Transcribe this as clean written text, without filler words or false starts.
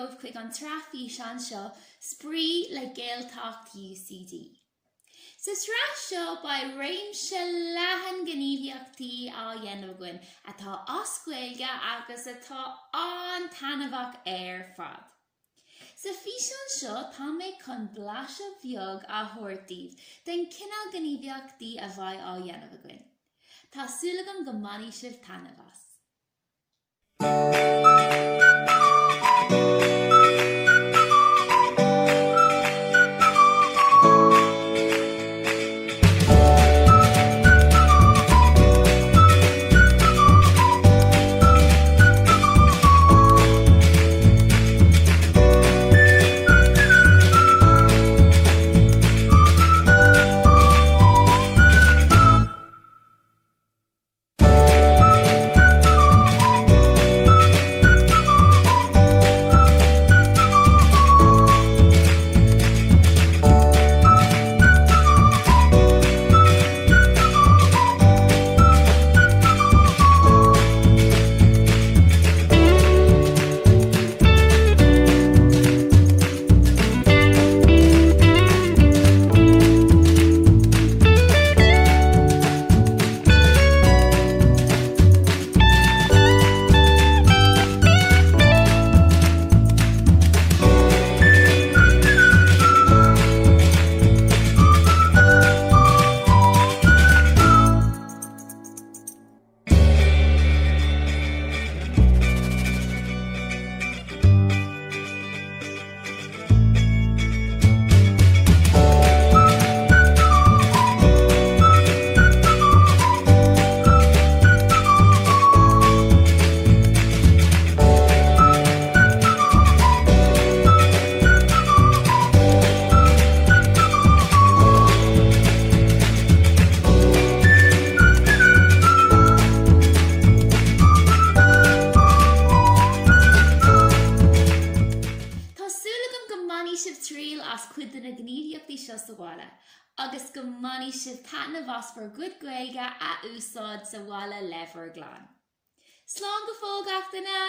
gróibh chuig an trafi sean seo Spraoi le Gaeltacht UCD. Sa sra seo ba réimse lehan gníomhaíochtaí á dhéanamh againn atá oscailge agus atá an tanamhach fad. Sa físean seo tá méid chun blaise bheag a thuairtíomh den cinál gníomhaíochtaí a bhaid á dhéanamh againn. Tá súlagam go mbainní sibh tanamhas. As cuid na gníomhaíochtaí seo sa bhaile, agus go mbainní sibh tanamhas for good gaeilge a úsáid sa bhaile lehar glan. Slán go fógachtainna!